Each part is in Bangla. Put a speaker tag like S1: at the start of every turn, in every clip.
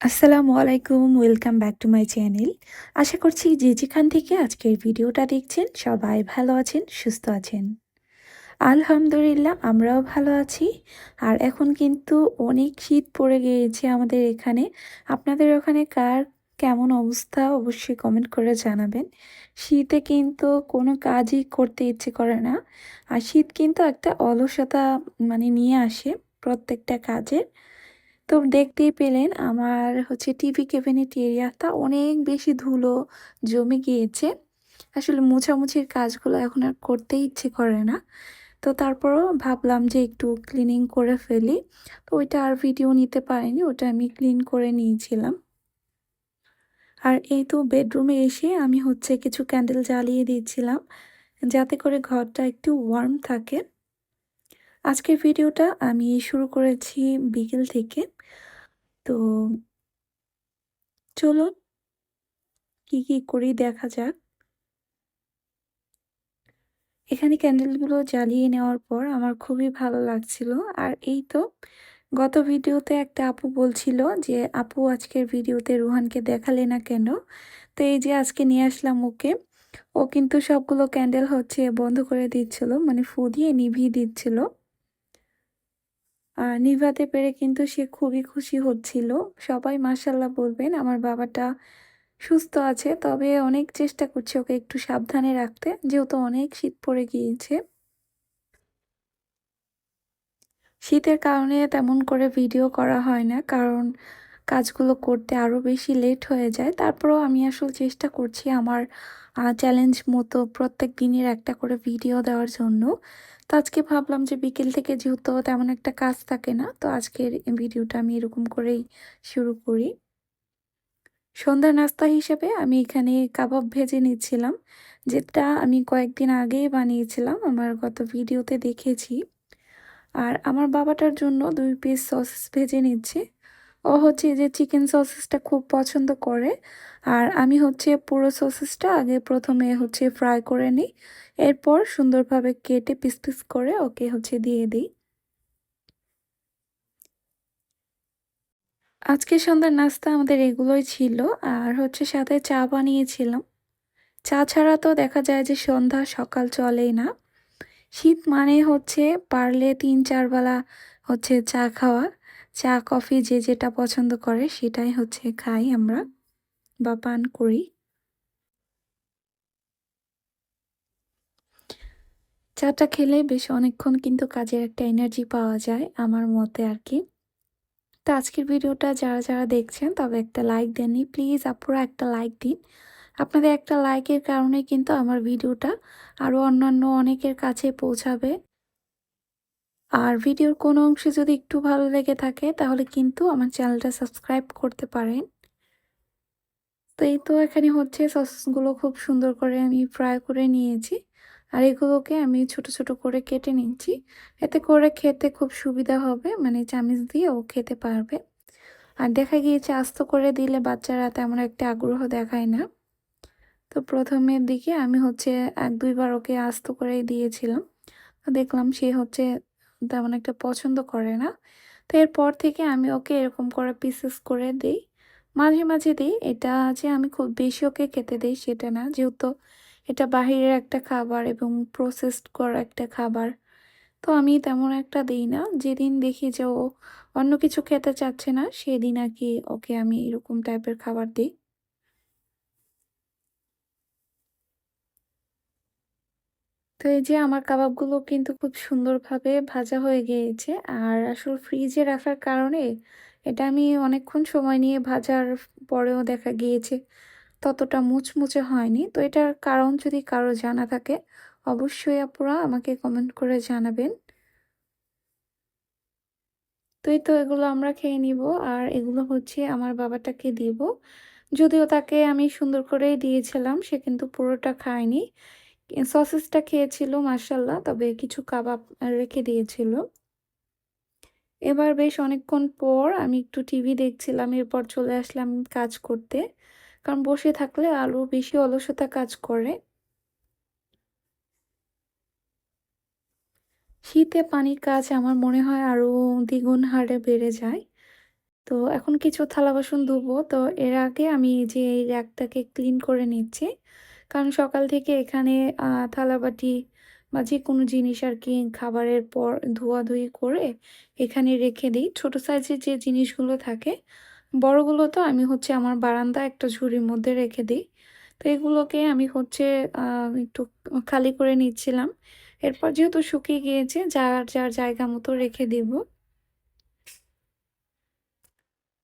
S1: আসসালামু আলাইকুম, welcome back to my channel. আশা করছি যে যেখান থেকে আজকের ভিডিওটা দেখছেন সবাই ভালো আছেন, সুস্থ আছেন। আলহামদুলিল্লাহ আমরাও ভালো আছি। আর এখন কিন্তু অনেক শীত পড়ে গিয়েছে আমাদের এখানে। আপনাদের ওখানে কার কেমন অবস্থা অবশ্যই কমেন্ট করে জানাবেন। শীতে কিন্তু কোনো কাজই করতে ইচ্ছে করে না। আর শীত কিন্তু একটা অলসতা নিয়ে আসে প্রত্যেকটা কাজের। তো দেখতেই পেলেন আমার টিভি ক্যাবিনেট এরিয়াটা অনেক বেশি ধুলো জমে গিয়েছে। আসলে মোছামুছির কাজগুলো এখন আর করতেই ইচ্ছে করে না। তো তারপরও ভাবলাম যে একটু ক্লিনিং করে ফেলি। তো ওইটা আর ভিডিও নিতে পারিনি, ওটা আমি ক্লিন করে নিয়েছিলাম। আর এই তো বেডরুমে এসে আমি কিছু ক্যান্ডেল জ্বালিয়ে দিয়েছিলাম, যাতে করে ঘরটা একটু ওয়ার্ম থাকে। আজকের ভিডিওটা আমি শুরু করেছি বিকেল থেকে। তো চলুন কি করি দেখা যাক। এখানে ক্যান্ডেলগুলো জ্বালিয়ে নেওয়ার পর আমার খুবই ভালো লাগছিল। আর এই তো গত ভিডিওতে একটা আপু বলছিল যে, "আপু আজকের ভিডিওতে রুহানকে দেখালে না কেন?" তো এই যে আজকে নিয়ে আসলাম ওকে। ও কিন্তু সবগুলো ক্যান্ডেল বন্ধ করে দিচ্ছিল, মানে ফু দিয়ে নিভিয়ে দিচ্ছিল। আর নিভাতে পেরে কিন্তু সে খুবই খুশি হচ্ছিল। সবাই মাশাআল্লাহ বলবেন আমার বাবাটা সুস্থ আছে। তবে অনেক চেষ্টা করছি ওকে একটু সাবধানে রাখতে, যেহেতু অনেক শীত পড়ে গিয়েছে। শীতের কারণে তেমন করে ভিডিও করা হয় না, কারণ কাজগুলো করতে আরও বেশি লেট হয়ে যায়। তারপরেও আমি আসলে চেষ্টা করছি আমার চ্যালেঞ্জ মতো প্রত্যেক দিনের একটা করে ভিডিও দেওয়ার জন্য। তো আজকে ভাবলাম যে বিকেল থেকে যেহেতু তেমন একটা কাজ থাকে না, তো আজকের ভিডিওটা আমি এরকম করেই শুরু করি। সন্ধ্যার নাস্তা হিসেবে আমি এখানে কাবাব ভেজে নিচ্ছিলাম, যেটা আমি কয়েকদিন আগেই বানিয়েছিলাম, আমার গত ভিডিওতে দেখেছি। আর আমার বাবাটার জন্য ২ পিস সসেস ভেজে নিচ্ছি। ও এই যে চিকেন সসেসটা খুব পছন্দ করে। আর আমি পুরো সসেসটা আগে ১ম এ ফ্রাই করে নিই। এরপর সুন্দরভাবে কেটে পিস পিস করে ওকে দিয়ে দিই। আজকে সন্ধ্যার নাস্তা আমাদের এগুলোই ছিল। আর সাথে চা বানিয়েছিলাম। চা ছাড়া তো দেখা যায় যে সন্ধ্যা সকাল চলেই না। শীত মানে পারলে ৩-৪ বেলা চা খাওয়া। চা, কফি যে যেটা পছন্দ করে সেটাই খাই আমরা বা পান করি। চাটা খেলে বেশ অনেকক্ষণ কিন্তু কাজের একটা এনার্জি পাওয়া যায় আমার মতে আরকি। তো আজকের ভিডিওটা যারা দেখছেন তবে একটা লাইক দেননি। প্লিজ আপুরা একটা লাইক দিন। আপনাদের একটা লাইকের কারণে কিন্তু আমার ভিডিওটা আরও অন্যান্য অনেকের কাছে পৌঁছাবে। আর ভিডিওর কোনো অংশে যদি একটু ভালো লেগে থাকে তাহলে কিন্তু আমার চ্যানেলটা সাবস্ক্রাইব করতে পারেন। তো এই তো এখানে সসগুলো খুব সুন্দর করে আমি ফ্রাই করে নিয়েছি। আর এগুলোকে আমি ছোট ছোট করে কেটে নিচ্ছি। এতে করে খেতে খুব সুবিধা হবে, মানে চামিচ দিয়ে ও খেতে পারবে। আর দেখা গিয়েছে আস্ত করে দিলে বাচ্চারা তেমন একটা আগ্রহ দেখায় না। তো প্রথমের দিকে আমি ১-২ বার ওকে আস্ত করেই দিয়েছিলাম। তো দেখলাম সে তেমন একটা পছন্দ করে না। তো এরপর থেকে আমি ওকে এরকম করে পিসেস করে দেই। মাঝে মাঝে দিই। এটা যে আমি খুব বেশি ওকে খেতে দেই সেটা না। যেহেতু এটা বাহিরের একটা খাবার এবং প্রসেসড করা একটা খাবার। তো আমি তেমন একটা দেই না। যেদিন দেখি যে ও অন্য কিছু খেতে চাচ্ছে না, সেদিন আরকি ওকে আমি এরকম টাইপের খাবার দেই। তো এই যে আমার কাবাবগুলো কিন্তু খুব সুন্দরভাবে ভাজা হয়ে গিয়েছে। আর আসলে ফ্রিজে রাখার কারণে এটা আমি অনেকক্ষণ সময় নিয়ে ভাজার পরেও দেখা গিয়েছে ততটা মুচমুচে হয়নি। তো এটার কারণ যদি কারো জানা থাকে অবশ্যই আপুরা আমাকে কমেন্ট করে জানাবেন। তো এই তো এগুলো আমরা খেয়ে নিব। আর এগুলো আমার বাবাটাকে দিব। যদিও তাকে আমি সুন্দর করেই দিয়েছিলাম, সে কিন্তু পুরোটা খায়নি। সসেসটা খেয়েছিল মাশাআল্লাহ, তবে কিছু কাবাব রেখে দিয়েছিল। এবার বেশ অনেকক্ষণ পর আমি একটু টিভি দেখছিলাম, এরপর চলে আসলাম কাজ করতে। কারণ বসে থাকলে আরো বেশি অলসতা কাজ করে। শীতে পানির কাজ আমার মনে হয় আরো দ্বিগুণ হারে বেড়ে যায়। তো এখন কিছু থালা বাসন ধুবো। তো এর আগে আমি যে এই র্যাকটাকে ক্লিন করে নিচ্ছি। কারণ সকাল থেকে এখানে থালাবাটি বা যেকোনো জিনিস আরকি খাবারের পর ধোয়াধুয়ি করে এখানে রেখে দেই। ছোট সাইজের যে জিনিসগুলো থাকে, বড়গুলো তো আমি হচ্ছে আমার বারান্দায় একটা ঝুড়ির মধ্যে রেখে দেই। তো এগুলোকে আমি হচ্ছে আ একটু খালি করে নিচ্ছিলাম। এরপর যেহেতু শুকিয়ে গিয়েছে, যার, যার জায়গা মতো রেখে দিব।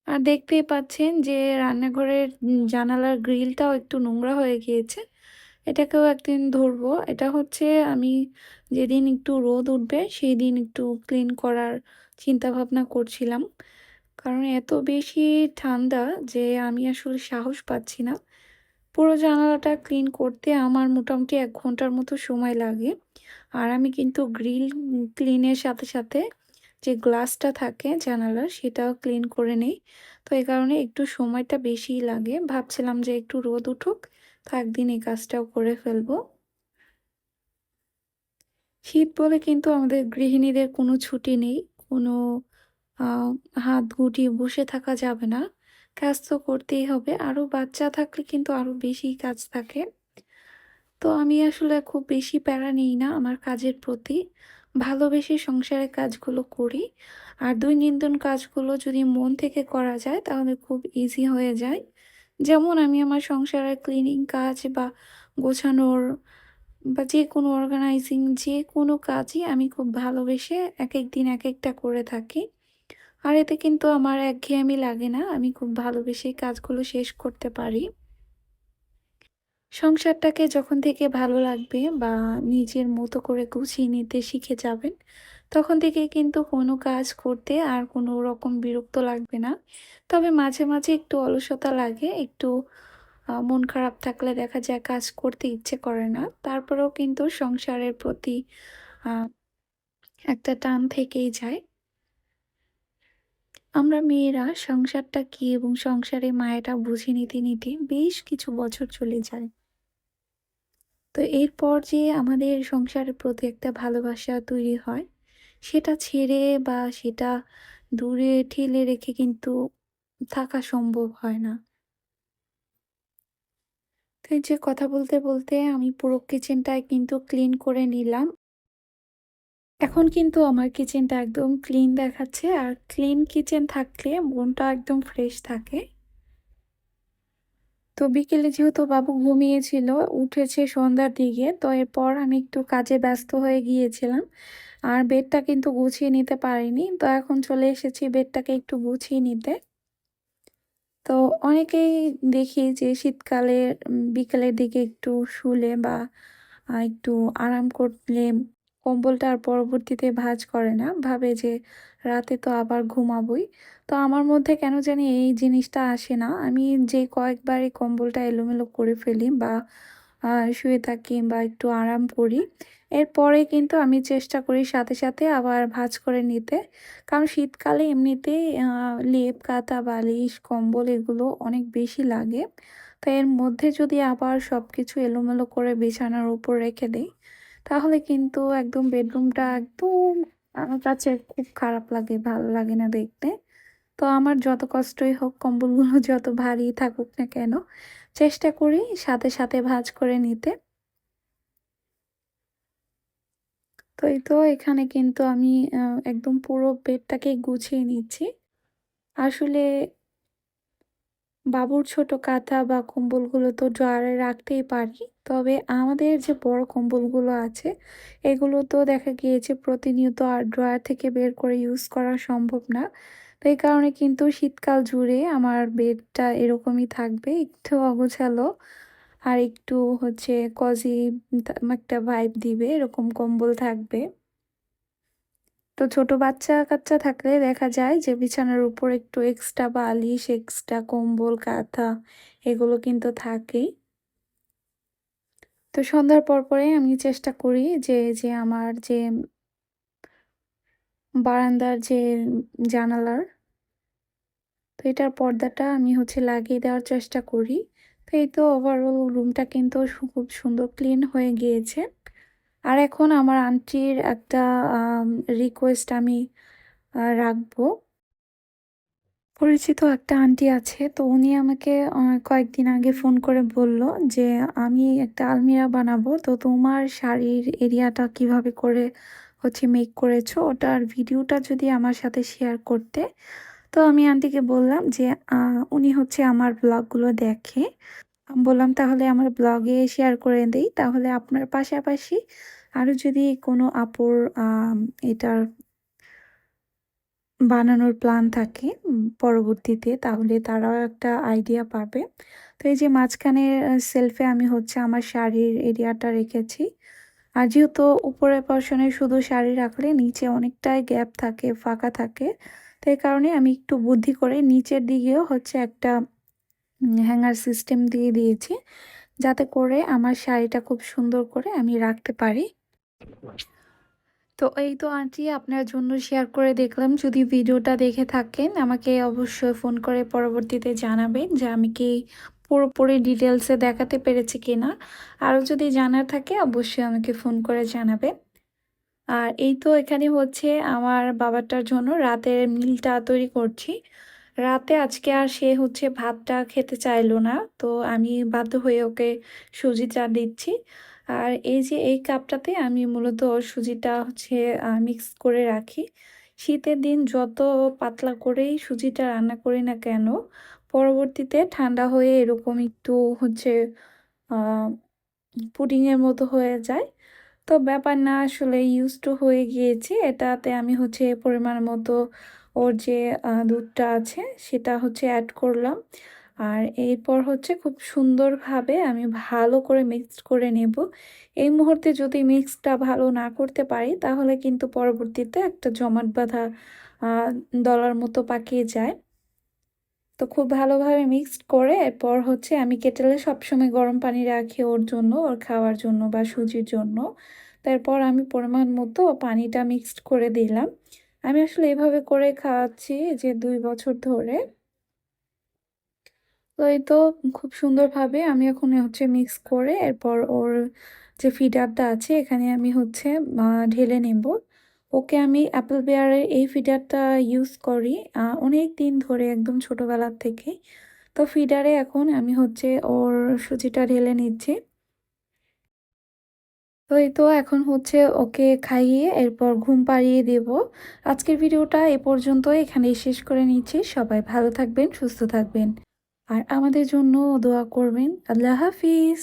S1: আর দেখতেই পাচ্ছেন যে রান্নাঘরের জানালার গ্রিলটাও একটু নোংরা হয়ে গিয়েছে। এটাকেও একদিন ধরবো। এটা হচ্ছে আমি যেদিন একটু রোদ উঠবে সেই দিন একটু ক্লিন করার চিন্তাভাবনা করছিলাম। কারণ এত বেশি ঠান্ডা যে আমি আসলে সাহস পাচ্ছি না। পুরো জানালাটা ক্লিন করতে আমার মোটামুটি ১ ঘন্টার মতো সময় লাগে। আর আমি কিন্তু গ্রিল ক্লিনের সাথে, সাথে যে গ্লাসটা থাকে জানালার সেটাও ক্লিন করে নেই। তো এই কারণে একটু সময়টা বেশিই লাগে। ভাবছিলাম যে একটু রোদ উঠুক, তো একদিন এই কাজটাও করে ফেলবো। শীত বলে কিন্তু আমাদের গৃহিণীদের কোনো ছুটি নেই। কোনো আ হাত গুটিয়ে বসে থাকা যাবে না। কাজ তো করতেই হবে। আরো বাচ্চা থাকলে কিন্তু আরো বেশি কাজ থাকে। তো আমি আসলে খুব বেশি প্যারা নিই না আমার কাজের প্রতি। ভালোবেসে সংসারের কাজগুলো করি। আর দৈনন্দিন কাজগুলো যদি মন থেকে করা যায় তাহলে খুব ইজি হয়ে যায়। যেমন আমি আমার সংসারের ক্লিনিং কাজ বা গোছানোর বা যেকোনো অর্গানাইজিং যেকোনো কাজই আমি খুব ভালোবেসে একেক দিন একেকটা করে থাকি। আর এতে কিন্তু আমার একঘেয়েমি লাগে না। আমি খুব ভালোবেসেই কাজগুলো শেষ করতে পারি। সংসারটাকে যখন থেকে ভালো লাগবে বা নিজের মতো করে গুছিয়ে নিতে শিখে যাবেন, তখন থেকে কিন্তু কোনো কাজ করতে আর কোনো রকম বিরক্ত লাগবে না। তবে মাঝে, মাঝে একটু অলসতা লাগে, একটু মন খারাপ থাকলে দেখা যায় কাজ করতে ইচ্ছে করে না। তারপরেও কিন্তু সংসারের প্রতি আ একটা টান থেকেই যায়। আমরা মেয়েরা সংসারটা কি এবং সংসারের মায়াটা বুঝে নিতে, নিতে বেশ কিছু বছর চলে যায়। তো এরপর যে আমাদের সংসারের প্রতি একটা ভালোবাসা তৈরি হয়, সেটা ছেড়ে বা সেটা দূরে ঠেলে রেখে কিন্তু থাকা সম্ভব হয় না। তো এই যে কথা বলতে, বলতে আমি পুরো কিচেনটাই কিন্তু ক্লিন করে নিলাম। এখন কিন্তু আমার কিচেনটা একদম ক্লিন দেখাচ্ছে। আর ক্লিন কিচেন থাকলে মনটা একদম ফ্রেশ থাকে। তো বিকেলে যেহেতু বাবু ঘুমিয়েছিল, উঠেছে সন্ধ্যার দিকে। তো এরপর আমি একটু কাজে ব্যস্ত হয়ে গিয়েছিলাম। আর বেডটা কিন্তু গুছিয়ে নিতে পারিনি। তো এখন চলে এসেছি বেডটাকে একটু গুছিয়ে নিতে। তো অনেকেই দেখি যে শীতকালে বিকেলের দিকে একটু শুলে বা একটু আরাম করলে কম্বলটা আর পরবর্তীতে ভাঁজ করে না। ভাবে যে রাতে তো আবার ঘুমাবোই। তো আমার মধ্যে কেন জানি এই জিনিসটা আসে না। আমি যে কয়েকবার এই কম্বলটা এলোমেলো করে ফেলি বা আ শুয়ে থাকি বা একটু আরাম করি। এরপরে কিন্তু আমি চেষ্টা করি সাথে, সাথে আবার ভাঁজ করে নিতে। কারণ শীতকালে এমনিতেই লেপ, কাঁথা, বালিশ, কম্বল এগুলো অনেক বেশি লাগে। তো এর মধ্যে যদি আবার সবকিছু এলোমেলো করে বিছানার উপর রেখে দেই, তাহলে কিন্তু একদম বেডরুমটা একদম আমার কাছে খুব খারাপ লাগে, ভালো লাগে না দেখতে। তো আমার যত কষ্টই হোক কম্বলগুলো যত ভারী থাকুক না কেন, চেষ্টা করি সাথে, সাথে ভাঁজ করে নিতে। তো এই তো এখানে কিন্তু আমি আ একদম পুরো বেডটাকে গুছিয়ে নিচ্ছি। আসলে বাবুর ছোট কাঁথা বা কম্বলগুলো তো ড্রয়ারে রাখতেই পারি। তবে আমাদের যে বড় কম্বলগুলো আছে, এগুলো তো দেখা গিয়েছে প্রতিনিয়ত আর ড্রয়ার থেকে বের করে ইউজ করা সম্ভব না। তো এই কারণে কিন্তু শীতকাল জুড়ে আমার বেডটা এরকমই থাকবে। একটু অগোছালো আর একটু হচ্ছে কজি একটা ভাইব দিবে এরকম কম্বল থাকবে। তো ছোট বাচ্চা-কাচ্চা থাকলে দেখা যায় যে বিছানার উপর একটু এক্সট্রা বালিশ, এক্সট্রা কম্বল, কাঁথা এগুলো কিন্তু থাকেই। তো সন্ধ্যার পরপরই আমি চেষ্টা করি যে আমার যে বারান্দার যে জানালার তো এটার পর্দাটা আমি হচ্ছে লাগিয়ে দেওয়ার চেষ্টা করি। তো এই তো ওভারঅল রুমটা কিন্তু খুব সুন্দর ক্লিন হয়ে গিয়েছে। আর এখন আমার আন্টির একটা রিকোয়েস্ট আমি রাখবো। পরিচিত একটা আন্টি আছে, তো উনি আমাকে কয়েকদিন আগে ফোন করে বলল যে আমি একটা আলমিরা বানাবো, তো তোমার শাড়ির এরিয়াটা কিভাবে করে হচ্ছে মেক করেছো ওটার ভিডিওটা যদি আমার সাথে শেয়ার করতে। তো আমি আন্টিকে বললাম যে উনি হচ্ছে আমার ব্লগগুলো দেখে। আমি বললাম তাহলে আমার ব্লগে শেয়ার করে দেই, তাহলে আপনার পাশাপাশি আরও যদি কোনো আপুর এটার বানানোর প্ল্যান থাকে পরবর্তীতে, তাহলে তারাও একটা আইডিয়া পাবে। তো এই যে মাঝখানের সেলফে আমি হচ্ছে আমার শাড়ির এরিয়াটা রেখেছি। আর যেহেতু উপরের পর্শনে শুধু শাড়ি রাখলে নিচে অনেকটাই গ্যাপ থাকে, ফাঁকা থাকে। তো এই কারণে আমি একটু বুদ্ধি করে নিচের দিকেও হচ্ছে একটা হ্যাঙ্গার সিস্টেম দিয়ে দিয়েছি, যাতে করে আমার শাড়িটা খুব সুন্দর করে আমি রাখতে পারি। তো এই তো আন্টি আপনার জন্য শেয়ার করে দেখলাম। যদি ভিডিওটা দেখে থাকেন আমাকে অবশ্যই ফোন করে পরবর্তীতে জানাবেন যে আমি কি পুরোপুরি ডিটেলসে দেখাতে পেরেছি কিনা। আরও যদি জানার থাকে অবশ্যই আমাকে ফোন করে জানাবেন। আর এই তো এখানে হচ্ছে আমার বাবাটার জন্য রাতের মিলটা তৈরি করছি। রাতে আজকে আর সে হচ্ছে ভাতটা খেতে চাইলো না, তো আমি বাধ্য হয়ে ওকে সুজি চা দিচ্ছি। আর এই যে এই কাপটাতে আমি মূলত সুজিটা হচ্ছে মিক্স করে রাখি। শীতের দিন যত পাতলা করেই সুজিটা রান্না করি না কেন, পরবর্তীতে ঠান্ডা হয়ে এরকম একটু হচ্ছে পুডিংয়ের মতো হয়ে যায়। তো ব্যাপার না, আসলে ইউজ টু হয়ে গিয়েছি। এটাতে আমি হচ্ছে পরিমাণ মতো ওর যে দুধটা আছে সেটা হচ্ছে অ্যাড করলাম। আর এরপর হচ্ছে খুব সুন্দরভাবে আমি ভালো করে মিক্সড করে নেব। এই মুহূর্তে যদি মিক্সটা ভালো না করতে পারি তাহলে কিন্তু পরবর্তীতে একটা জমাট বাঁধা দলার মতো পাকিয়ে যায়। তো খুব ভালোভাবে মিক্সড করে এরপর হচ্ছে আমি কেটেলে সবসময় গরম পানি রাখি ওর জন্য, ওর খাওয়ার জন্য বা সুজির জন্য। তারপর আমি পরিমাণ মতো পানিটা মিক্সড করে দিলাম। আমি আসলে এভাবে করে খাওয়াচ্ছি যে 2 বছর ধরে। তো এই তো খুব সুন্দরভাবে আমি এখন হচ্ছে মিক্স করে এরপর ওর যে ফিডারটা আছে এখানে আমি হচ্ছে ঢেলে নেব। ওকে আমি অ্যাপেল বেয়ারের এই ফিডারটা ইউজ করি অনেক দিন ধরে, একদম ছোটোবেলার থেকে। তো ফিডারে এখন আমি হচ্ছে ওর সুজিটা ঢেলে নিচ্ছি। তো এই তো এখন হচ্ছে ওকে খাইয়ে এরপর ঘুম পাড়িয়ে দেব। আজকের ভিডিওটা এ পর্যন্ত এখানেই শেষ করে নিচ্ছি। সবাই ভালো থাকবেন, সুস্থ থাকবেন আর আমাদের জন্য দোয়া করবেন। আল্লাহ হাফিজ।